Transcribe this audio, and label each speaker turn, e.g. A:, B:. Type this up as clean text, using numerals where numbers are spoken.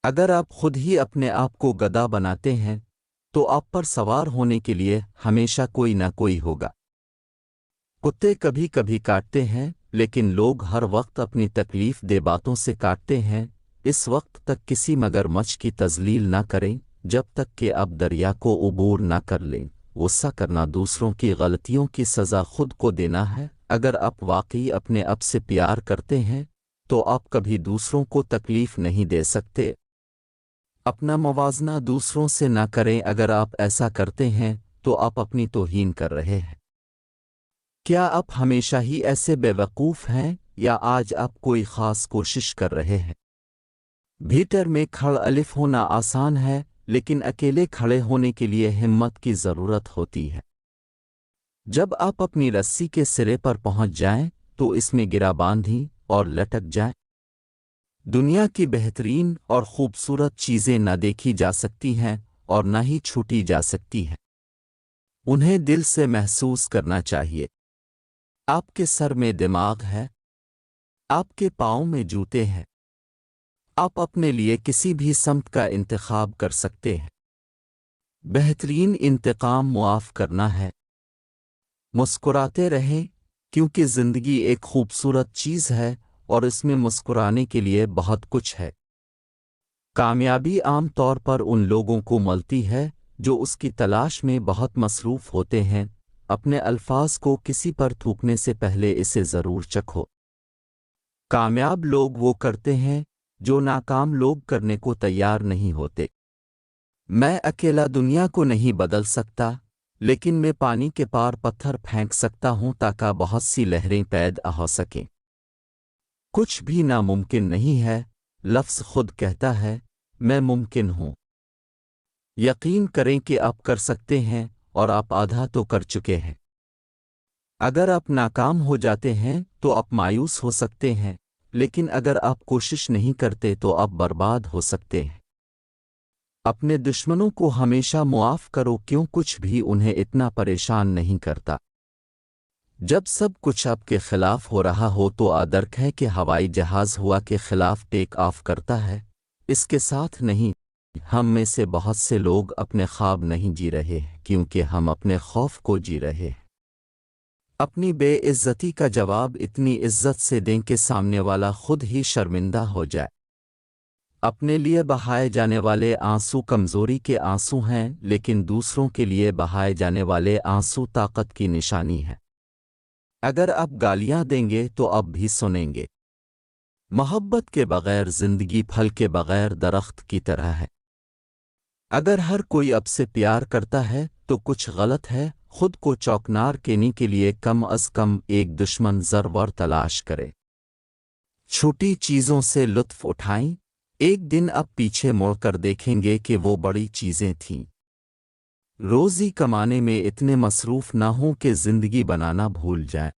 A: اگر آپ خود ہی اپنے آپ کو گدھا بناتے ہیں تو آپ پر سوار ہونے کے لیے ہمیشہ کوئی نہ کوئی ہوگا۔ کتے کبھی کبھی کاٹتے ہیں، لیکن لوگ ہر وقت اپنی تکلیف دہ باتوں سے کاٹتے ہیں۔ اس وقت تک کسی مگرمچھ کی تذلیل نہ کریں جب تک کہ آپ دریا کو عبور نہ کر لیں۔ غصہ کرنا دوسروں کی غلطیوں کی سزا خود کو دینا ہے۔ اگر آپ واقعی اپنے آپ سے پیار کرتے ہیں تو آپ کبھی دوسروں کو تکلیف نہیں دے سکتے۔ اپنا موازنہ دوسروں سے نہ کریں، اگر آپ ایسا کرتے ہیں تو آپ اپنی توہین کر رہے ہیں۔ کیا آپ ہمیشہ ہی ایسے بے وقوف ہیں یا آج آپ کوئی خاص کوشش کر رہے ہیں؟ بھیتر میں کھڑ الف ہونا آسان ہے، لیکن اکیلے کھڑے ہونے کے لیے ہمت کی ضرورت ہوتی ہے۔ جب آپ اپنی رسی کے سرے پر پہنچ جائیں تو اس میں گرا باندھیں اور لٹک جائیں۔ دنیا کی بہترین اور خوبصورت چیزیں نہ دیکھی جا سکتی ہیں اور نہ ہی چھوٹی جا سکتی ہیں۔ انہیں دل سے محسوس کرنا چاہیے۔ آپ کے سر میں دماغ ہے، آپ کے پاؤں میں جوتے ہیں، آپ اپنے لیے کسی بھی سمت کا انتخاب کر سکتے ہیں۔ بہترین انتقام معاف کرنا ہے۔ مسکراتے رہیں کیونکہ زندگی ایک خوبصورت چیز ہے اور اس میں مسکرانے کے لیے بہت کچھ ہے۔ کامیابی عام طور پر ان لوگوں کو ملتی ہے جو اس کی تلاش میں بہت مصروف ہوتے ہیں۔ اپنے الفاظ کو کسی پر تھوکنے سے پہلے اسے ضرور چکھو۔ کامیاب لوگ وہ کرتے ہیں جو ناکام لوگ کرنے کو تیار نہیں ہوتے۔ میں اکیلا دنیا کو نہیں بدل سکتا، لیکن میں پانی کے پار پتھر پھینک سکتا ہوں تاکہ بہت سی لہریں پیدا ہو سکیں۔ کچھ بھی ناممکن نہیں ہے، لفظ خود کہتا ہے میں ممکن ہوں۔ یقین کریں کہ آپ کر سکتے ہیں اور آپ آدھا تو کر چکے ہیں۔ اگر آپ ناکام ہو جاتے ہیں تو آپ مایوس ہو سکتے ہیں، لیکن اگر آپ کوشش نہیں کرتے تو آپ برباد ہو سکتے ہیں۔ اپنے دشمنوں کو ہمیشہ معاف کرو، کیوں کچھ بھی انہیں اتنا پریشان نہیں کرتا۔ جب سب کچھ آپ کے خلاف ہو رہا ہو تو آدرک ہے کہ ہوائی جہاز ہوا کے خلاف ٹیک آف کرتا ہے، اس کے ساتھ نہیں۔ ہم میں سے بہت سے لوگ اپنے خواب نہیں جی رہے کیونکہ ہم اپنے خوف کو جی رہے ہیں۔ اپنی بے عزتی کا جواب اتنی عزت سے دیں کہ سامنے والا خود ہی شرمندہ ہو جائے۔ اپنے لیے بہائے جانے والے آنسو کمزوری کے آنسو ہیں، لیکن دوسروں کے لیے بہائے جانے والے آنسو طاقت کی نشانی ہے۔ اگر آپ گالیاں دیں گے تو آپ بھی سنیں گے۔ محبت کے بغیر زندگی پھل کے بغیر درخت کی طرح ہے۔ اگر ہر کوئی آپ سے پیار کرتا ہے تو کچھ غلط ہے۔ خود کو چوکنار کینے کے لیے کم از کم ایک دشمن ضرور تلاش کرے۔ چھوٹی چیزوں سے لطف اٹھائیں، ایک دن آپ پیچھے مڑ کر دیکھیں گے کہ وہ بڑی چیزیں تھیں۔ روزی کمانے میں اتنے مصروف نہ ہوں کہ زندگی بنانا بھول جائیں۔